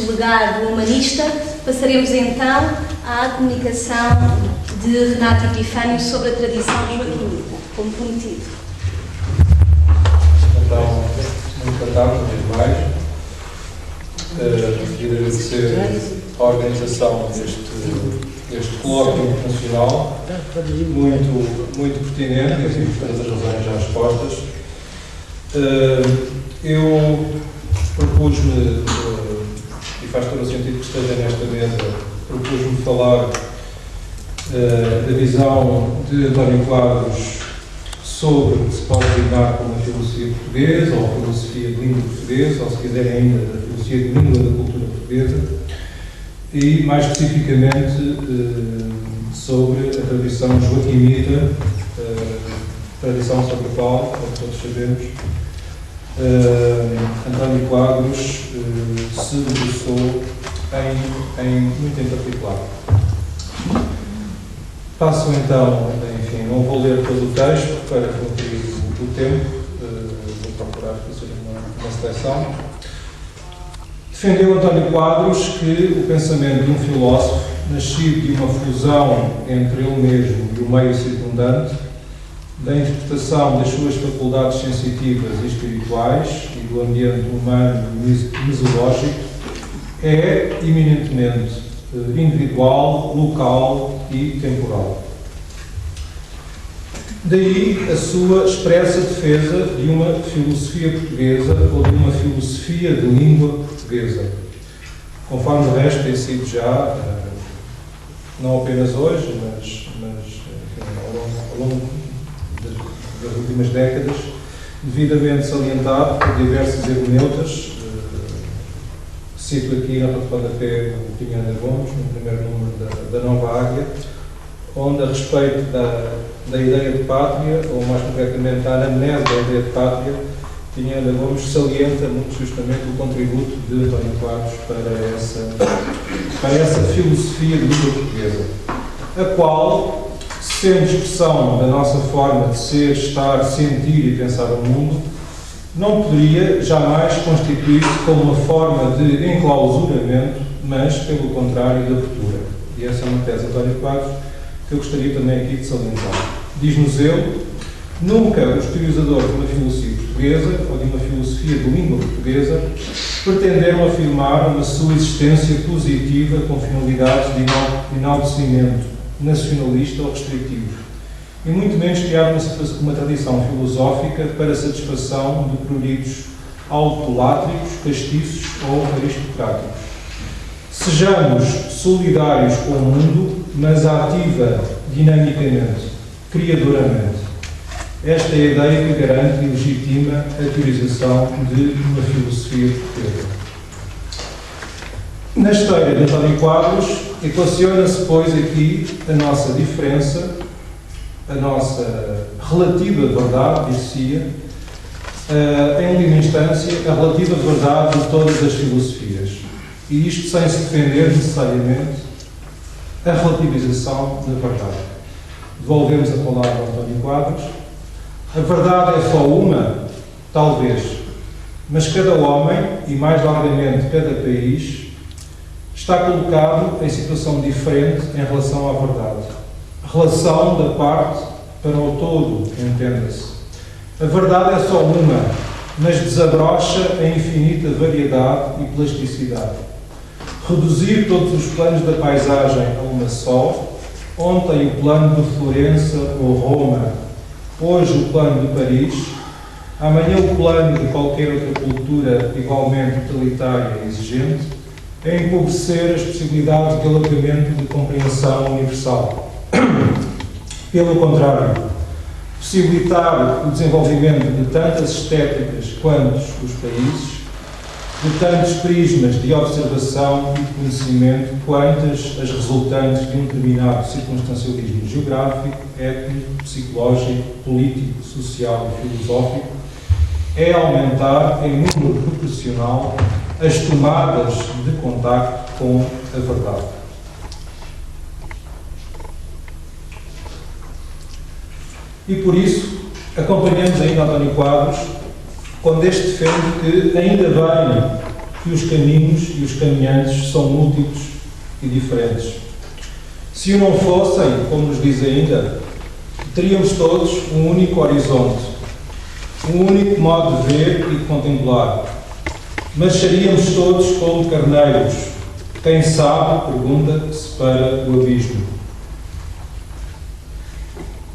deste legado humanista, passaremos então à comunicação de Renato Epifânio sobre a tradição joaquinita, como prometido. Então, muito boa tarde, uma vez mais. Queria agradecer a organização deste colóquio internacional, muito pertinente, e assim, por todas as razões já expostas. Eu propus-me, e faz todo o sentido que esteja nesta mesa, propus-me falar da visão de António Quadros sobre o que se pode designar como a filosofia portuguesa, ou a filosofia de língua portuguesa, ou se quiserem ainda, a filosofia de língua da cultura portuguesa, e mais especificamente sobre a tradição joaquinita, tradição sobre a qual, como todos sabemos, António Quadros se debruçou muito em particular. Passo então, enfim, não vou ler todo o texto para cumprir o tempo, vou procurar fazer uma seleção. Defendeu António Quadros que o pensamento de um filósofo, nascido de uma fusão entre ele mesmo e o meio circundante, da interpretação das suas faculdades sensitivas e espirituais e do ambiente humano mesológico, é eminentemente individual, local e temporal. Daí a sua expressa defesa de uma filosofia portuguesa ou de uma filosofia de língua portuguesa, conforme o resto tem sido já, não apenas hoje, mas enfim, ao longo das últimas décadas, devidamente salientado por diversas hermeneutas. Cito aqui na rodapé o Pinheiro de Gomes, no primeiro número da Nova Águia, onde, a respeito da ideia de pátria, ou mais concretamente da anamnese da ideia de pátria, Pinheiro de Gomes salienta muito justamente o contributo de António Quadros para essa filosofia de língua portuguesa, a qual, sendo expressão da nossa forma de ser, estar, sentir e pensar o mundo, não poderia jamais constituir-se como uma forma de enclausuramento, mas, pelo contrário, de abertura. E essa é uma tese de António Quadros que eu gostaria também aqui de salientar. Diz-nos ele: nunca os teorizadores de uma filosofia portuguesa ou de uma filosofia de língua portuguesa pretenderam afirmar uma sua existência positiva com finalidades de enaltecimento nacionalista ou restritivo, e muito menos criar uma tradição filosófica para satisfação de pruridos autolátricos, castiços ou aristocráticos. Sejamos solidários com o mundo, mas ativa dinamicamente, criadoramente. Esta é a ideia que garante e legitima a teorização de uma filosofia portuguesa. Na esteira de António Quadros, equaciona-se, pois, aqui a nossa diferença, a nossa relativa verdade, dir-se-ia, em última instância, a relativa verdade de todas as filosofias. E isto sem se defender necessariamente a relativização da verdade. Devolvemos a palavra a António Quadros. A verdade é só uma? Talvez. Mas cada homem, e mais largamente cada país, está colocado em situação diferente em relação à verdade. Relação da parte para o todo, entenda-se. A verdade é só uma, mas desabrocha a infinita variedade e plasticidade. Reduzir todos os planos da paisagem a uma só, ontem o plano de Florença ou Roma, hoje o plano de Paris, amanhã o plano de qualquer outra cultura igualmente totalitária e exigente, é empobrecer as possibilidades de alargamento de compreensão universal. Pelo contrário, possibilitar o desenvolvimento de tantas estéticas quantos os países, de tantos prismas de observação e de conhecimento quantas as resultantes de um determinado circunstancialismo geográfico, étnico, psicológico, político, social e filosófico, é aumentar em número proporcional as tomadas de contacto com a verdade. E por isso, acompanhamos ainda António Quadros, quando este defende que, ainda bem que os caminhos e os caminhantes são múltiplos e diferentes. Se o não fossem, como nos diz ainda, teríamos todos um único horizonte, um único modo de ver e de contemplar. Mas seríamos todos como carneiros. Quem sabe, pergunta-se para o abismo.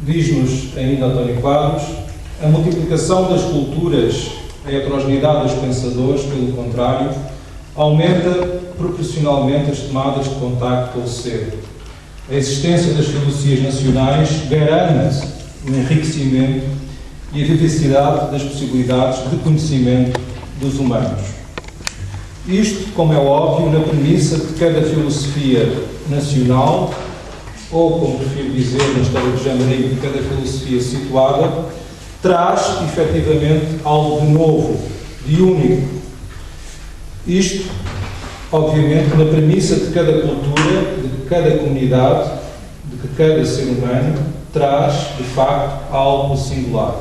Diz-nos ainda António Quadros, a multiplicação das culturas, a heterogeneidade dos pensadores, pelo contrário, aumenta proporcionalmente as tomadas de contacto com o ser. A existência das filosofias nacionais garante o enriquecimento e a vivacidade das possibilidades de conhecimento dos humanos. Isto, como é óbvio, na premissa de que cada filosofia nacional, ou, como prefiro dizer na história de Jamarinho, de cada filosofia situada, traz, efetivamente, algo de novo, de único. Isto, obviamente, na premissa de cada cultura, de cada comunidade, de que cada ser humano traz, de facto, algo singular.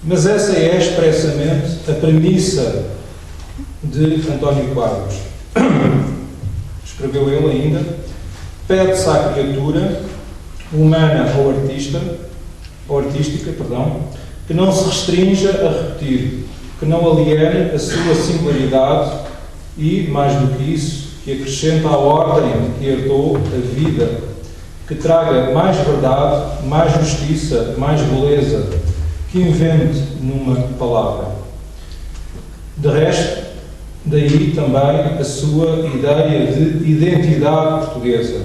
Mas essa é expressamente a premissa de António Quadros. Escreveu ele ainda: pede-se à criatura, humana ou artística, que não se restrinja a repetir, que não aliene a sua singularidade e, mais do que isso, que acrescente à ordem de que herdou a vida, que traga mais verdade, mais justiça, mais beleza, que invente numa palavra. De resto, daí também a sua ideia de identidade portuguesa,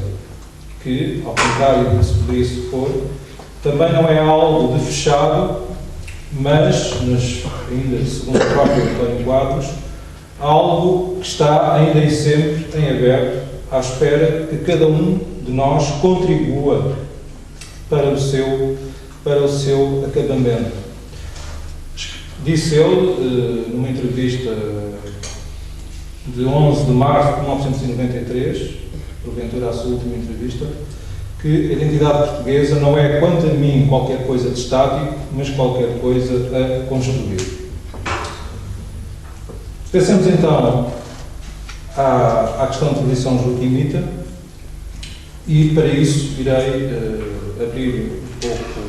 que, ao contrário do que se poderia supor, também não é algo de fechado, mas, ainda segundo o próprio António Quadros, algo que está ainda e sempre em aberto, à espera que cada um de nós contribua para o seu acabamento. Disse ele, numa entrevista de 11 de março de 1993, porventura a sua última entrevista, que a identidade portuguesa não é, quanto a mim, qualquer coisa de estático, mas qualquer coisa a construir. Pensemos então à questão de tradição joaquimita, e para isso irei abrir um pouco o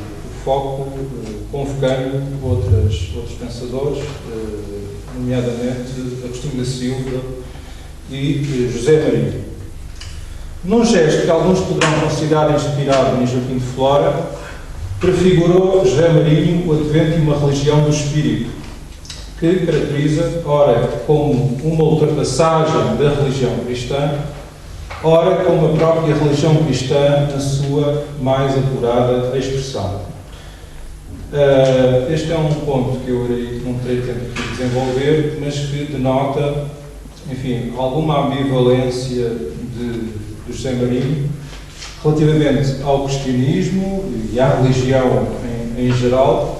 foco, convocando outros pensadores, nomeadamente Agostinho da Silva e José Marinho. Num gesto que alguns poderão considerar inspirado em Joaquim de Flora, prefigurou José Marinho o advento de uma religião do espírito, que caracteriza, ora, como uma ultrapassagem da religião cristã, ora, como a própria religião cristã na sua mais apurada expressão. Este é um ponto que eu não terei tempo de desenvolver, mas que denota, enfim, alguma ambivalência de José Marinho relativamente ao cristianismo e à religião em geral,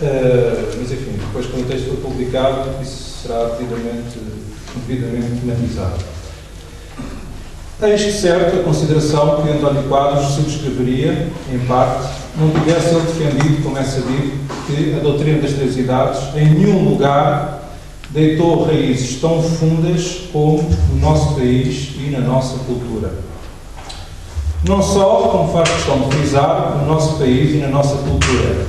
mas enfim, depois quando o texto for publicado, isso será devidamente matizado. Eis que certo a consideração que António Quadros subscreveria, em parte, não tivesse ele defendido, como é sabido, que a doutrina das três idades em nenhum lugar deitou raízes tão fundas como no nosso país e na nossa cultura. Não só, como faz questão de frisar, no nosso país e na nossa cultura.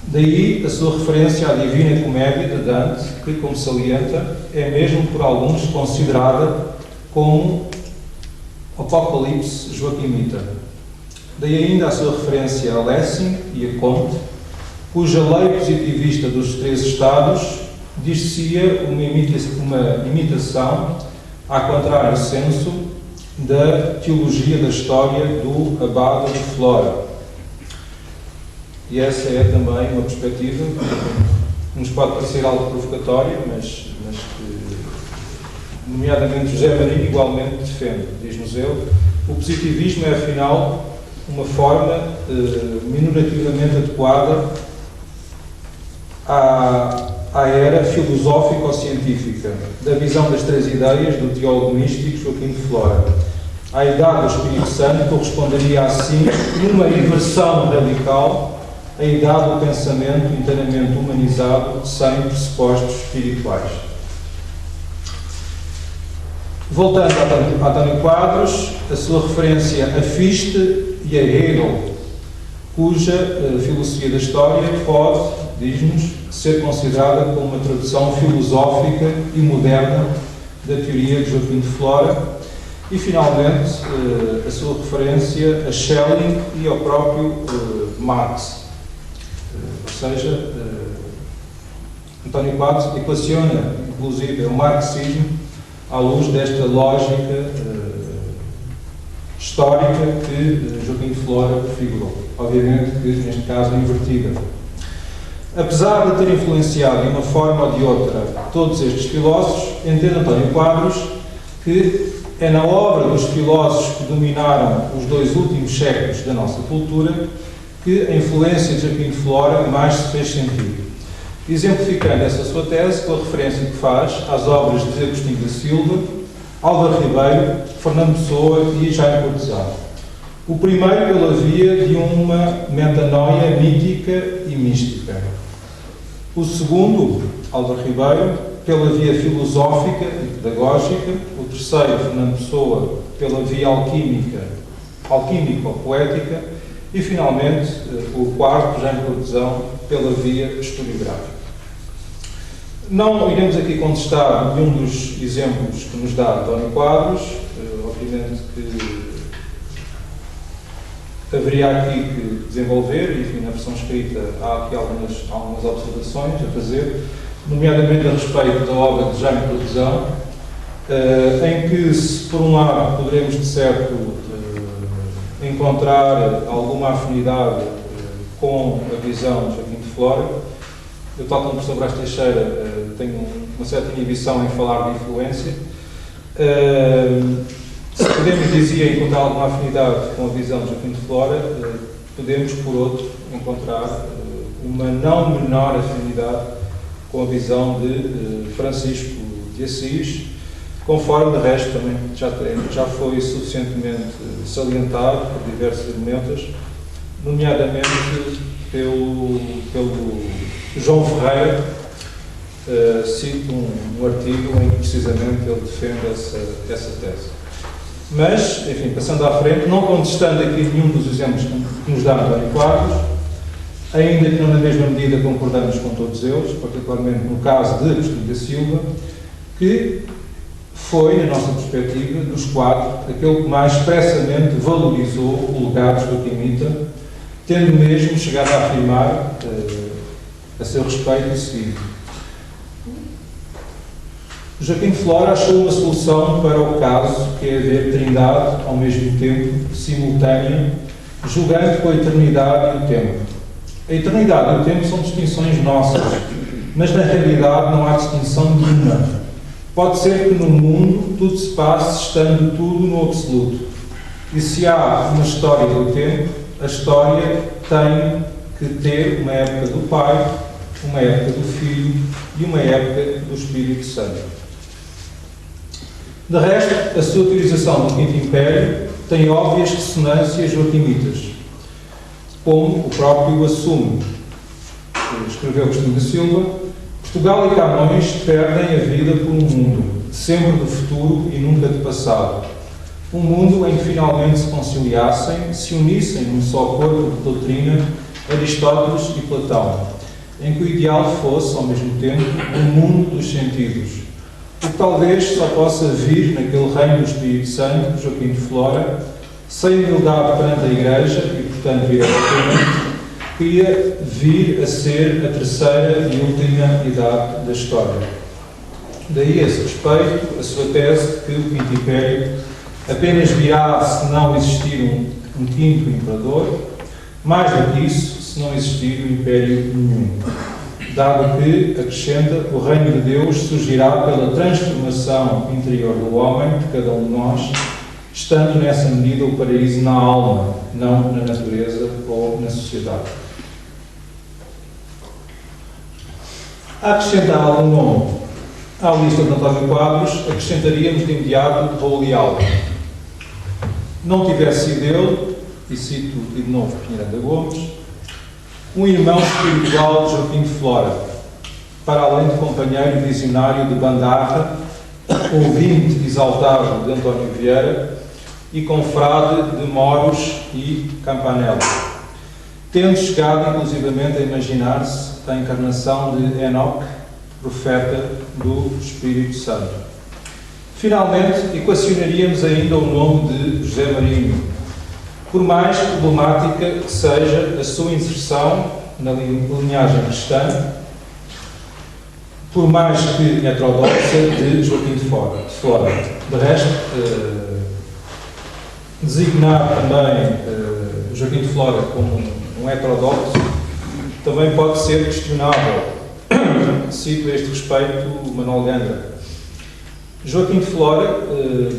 Daí a sua referência à Divina Comédia de Dante, que, como salienta, é mesmo por alguns considerada como Apocalipse joaquimita. Daí ainda a sua referência a Lessing e a Comte, cuja lei positivista dos três estados dir-se-ia uma imitação, a contrário senso, da teologia da história do Abade de Flora. E essa é também uma perspectiva que nos pode parecer algo provocatória, mas que, nomeadamente, José Marinho igualmente defende. Diz-nos ele, o positivismo é, afinal, uma forma minorativamente adequada à era filosófico-científica da visão das três ideias do teólogo místico Joaquim de Flora. A idade do Espírito Santo corresponderia, assim, numa inversão radical, à idade do pensamento inteiramente humanizado, sem pressupostos espirituais. Voltando a António Quadros, a sua referência a Fichte e a Hegel, cuja filosofia da história pode, diz-nos, ser considerada como uma tradução filosófica e moderna da teoria de Joaquim de Flora, e finalmente a sua referência a Schelling e ao próprio Marx. Ou seja, António Quadros equaciona, inclusive, o marxismo à luz desta lógica histórica que Joaquim de Flora figurou. Obviamente que, neste caso, invertida. Apesar de ter influenciado de uma forma ou de outra todos estes filósofos, entende António Quadros que é na obra dos filósofos que dominaram os 2 últimos séculos da nossa cultura que a influência de Joaquim de Flora mais se fez sentir. Exemplificando essa sua tese com a referência que faz às obras de Agostinho da Silva, Álvaro Ribeiro, Fernando Pessoa e Jaime Cortesão. O primeiro pela via de uma metanoia mítica e mística. O segundo, Álvaro Ribeiro, pela via filosófica e pedagógica. O terceiro, Fernando Pessoa, pela via alquímico-poética. E, finalmente, o quarto, Jaime Cortesão, pela via historiográfica. Não iremos aqui contestar nenhum dos exemplos que nos dá António Quadros. Obviamente que haveria aqui que desenvolver, e enfim, na versão escrita há aqui algumas observações a fazer, nomeadamente a respeito da obra de Jaime Cortesão, em que, se por um lado poderemos de certo encontrar alguma afinidade com a visão de Joaquim de Flora, eu, tal como o professor Brás Teixeira, tenho uma certa inibição em falar de influência. Se podemos, dizia, encontrar alguma afinidade com a visão de Joaquim de Flora, podemos, por outro, encontrar uma não menor afinidade com a visão de Francisco de Assis, conforme, de resto, também já foi suficientemente salientado por diversos elementos, nomeadamente pelo João Ferreira. Cito um artigo em que precisamente ele defende essa tese. Mas, enfim, passando à frente, não contestando aqui nenhum dos exemplos que nos dá António Quadros, ainda que não na mesma medida concordamos com todos eles, particularmente no caso de Agostinho da Silva, que foi, na nossa perspectiva, dos 4, aquele que mais expressamente valorizou o legado joaquimita, tendo mesmo chegado a afirmar, a seu respeito, o seguinte: Joaquim de Flora achou uma solução para o caso que é haver trindade, ao mesmo tempo, simultânea, julgando com a eternidade e o tempo. A eternidade e o tempo são distinções nossas, mas na realidade não há distinção nenhuma. Pode ser que no mundo tudo se passe estando tudo no absoluto. E se há uma história do tempo, a história tem que ter uma época do Pai, uma época do Filho e uma época do Espírito Santo. De resto, a sua utilização do Quinto Império tem óbvias ressonâncias joaquimitas, como o próprio assume. Escreveu Agostinho da Silva: Portugal e Camões perdem a vida por um mundo, sempre do futuro e nunca do passado. Um mundo em que finalmente se conciliassem, se unissem num só corpo de doutrina Aristóteles e Platão, em que o ideal fosse, ao mesmo tempo, um mundo dos sentidos, o que talvez só possa vir naquele reino do Espírito Santo, Joaquim de Flora, sem humildade perante a Igreja e, portanto, diretamente, queria vir a ser a terceira e última idade da história. Daí, a esse respeito, a sua tese de que o Quinto Império apenas virá se não existir um quinto imperador, mais do que isso, se não existir um império nenhum, dado que, acrescenta, o reino de Deus surgirá pela transformação interior do homem, de cada um de nós, estando nessa medida o paraíso na alma, não na natureza ou na sociedade. A acrescentar algum nome à lista de António Quadros, acrescentaríamos de imediato Raul Leal. Não tivesse sido ele, e cito de novo Pinheiro Gomes, um irmão espiritual de Joaquim de Flora, para além de companheiro visionário de Bandarra ouvinte exaltado de António Vieira e confrade de Moros e Campanella, tendo chegado inclusivamente a imaginar-se a encarnação de Enoque, profeta do Espírito Santo. Finalmente, equacionaríamos ainda o nome de José Marinho, por mais problemática que seja a sua inserção na linhagem cristã, por mais que heterodoxa, de Joaquim de Flora. De resto, designar também Joaquim de Flora como um heterodoxo também pode ser questionável. Cito a este respeito Manuel Gandra. Joaquim de Flora,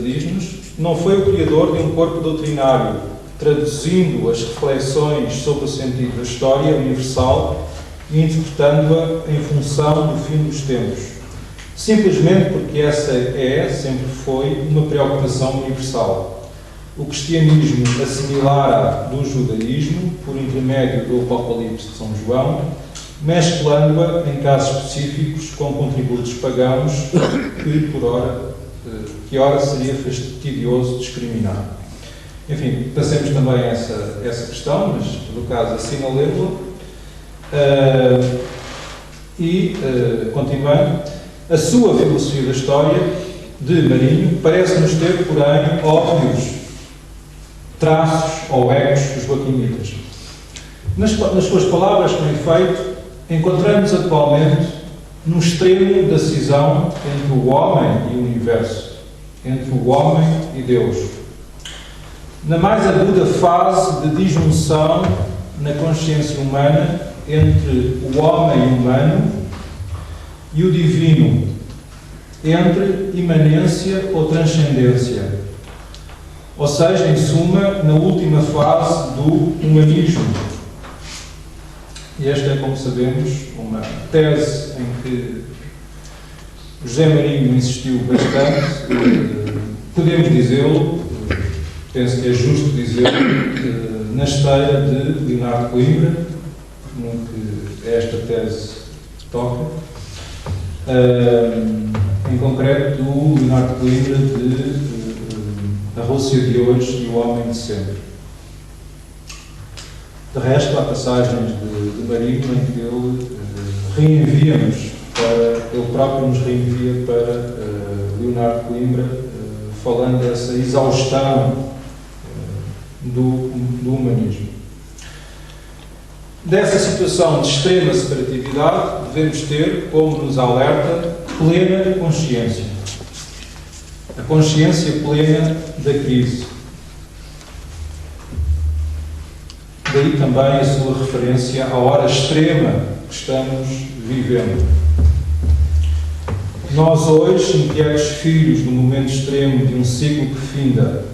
diz-nos, não foi o criador de um corpo doutrinário, traduzindo as reflexões sobre o sentido da história universal e interpretando-a em função do fim dos tempos, simplesmente porque essa sempre foi, uma preocupação universal. O cristianismo assimilara do judaísmo, por intermédio do Apocalipse de São João, mesclando-a em casos específicos com contributos pagãos que ora seria fastidioso discriminar. Enfim, passemos também essa questão, mas no caso assinalemos-la. Continuando, a sua filosofia da história de Marinho parece-nos ter, porém, óbvios traços ou ecos joaquinitas. Nas suas palavras, com efeito, encontramos atualmente no extremo da cisão entre o homem e o universo, entre o homem e Deus. Na mais aguda fase de disjunção na consciência humana entre o homem humano e o divino, entre imanência ou transcendência, ou seja, em suma, na última fase do humanismo. E esta é, como sabemos, uma tese em que José Marinho insistiu bastante. Podemos dizê-lo, penso que é justo dizê-lo, na esteira de Leonardo Coimbra, no que esta tese toca, em concreto do Leonardo Coimbra de A Rússia de Hoje e o Homem de Sempre. De resto, há passagens de Marinho em que ele próprio nos reenvia para Leonardo Coimbra, falando dessa exaustão do humanismo. Dessa situação de extrema separatividade, devemos ter, como nos alerta, plena consciência. A consciência plena da crise. Daí também a sua referência à hora extrema que estamos vivendo. Nós hoje, inquietos filhos do momento extremo de um ciclo que finda,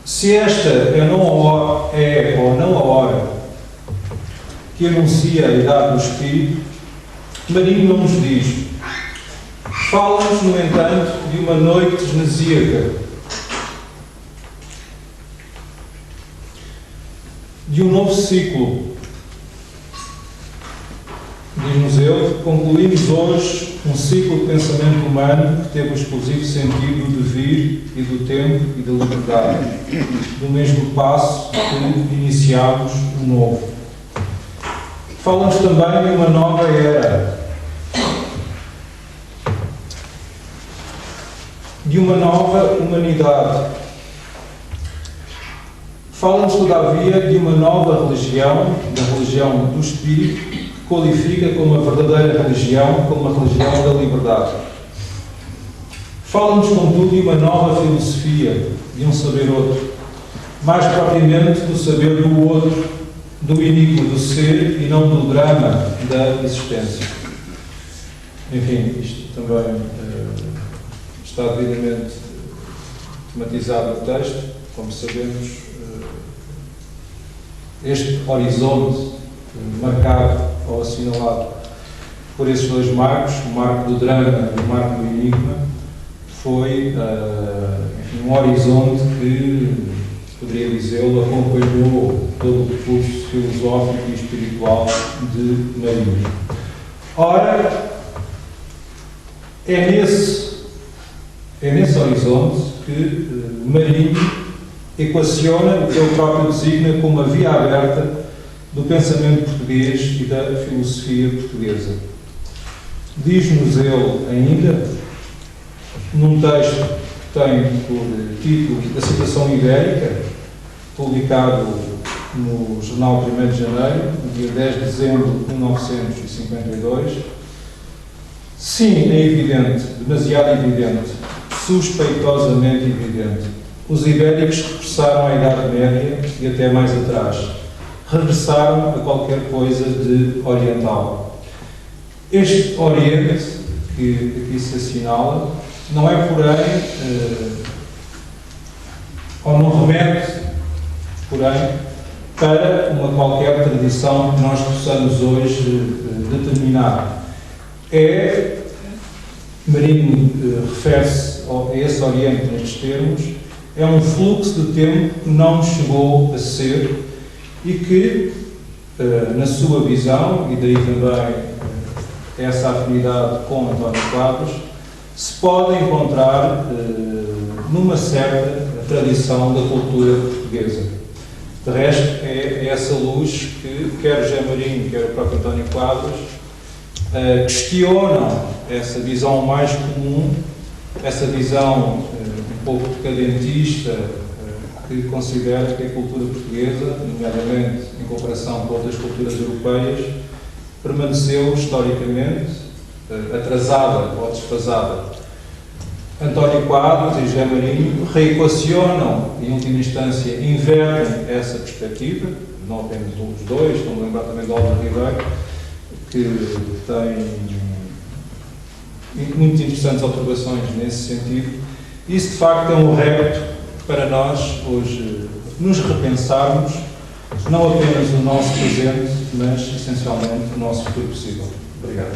se esta é ou não a hora que anuncia a idade do Espírito, Marinho não nos diz. Fala-nos, no entanto, de uma noite genesíaca, de um novo ciclo. Diz-nos ele, concluímos hoje um ciclo de pensamento humano que teve o exclusivo sentido do vir e do tempo e da liberdade, do mesmo passo que iniciámos um novo. Fala-nos também de uma nova era, de uma nova humanidade. Fala-nos, todavia, de uma nova religião, da religião do Espírito, que qualifica como a verdadeira religião, como a religião da liberdade. Fala-nos, contudo, de uma nova filosofia, de um saber outro, mais propriamente do saber do outro, do enigma do ser e não do drama da existência. Enfim, isto também está devidamente tematizado no texto, como sabemos. Este horizonte marcado ou assinalado por esses dois marcos, o marco do drama e o marco do enigma, foi um horizonte que, poderia dizê-lo, acompanhou todo o percurso filosófico e espiritual de Marinho. Ora, É nesse horizonte que Marinho equaciona o que ele próprio designa como a via aberta do pensamento português e da filosofia portuguesa. Diz-nos ele ainda, num texto que tem por título A Situação Ibérica, publicado no jornal 1º de janeiro, no dia 10 de dezembro de 1952, sim, é evidente, demasiado evidente, suspeitosamente evidente. Os ibéricos regressaram à Idade Média e até mais atrás. Regressaram a qualquer coisa de oriental. Este Oriente, que aqui se assinala, não é, porém, ou não remete, porém, para uma qualquer tradição que nós possamos hoje determinar. Marinho refere-se a esse Oriente nestes termos, é um fluxo de tempo que não chegou a ser e que, na sua visão, e daí também essa afinidade com António Quadros, se pode encontrar numa certa tradição da cultura portuguesa. De resto, é essa luz que quer o José Marinho, quer o próprio António Quadros, questionam essa visão mais comum, essa visão um pouco decadentista, que considera que a cultura portuguesa, nomeadamente em comparação com outras culturas europeias, permaneceu historicamente atrasada ou desfasada. António Quadros e José Marinho reequacionam, em última instância, invertem essa perspectiva, não apenas os dois, estão a lembrar também de Álvaro Ribeiro, que tem muito interessantes observações nesse sentido. Isso, de facto, é um repto para nós, hoje, nos repensarmos, não apenas o nosso presente, mas, essencialmente, o nosso futuro possível. Obrigado.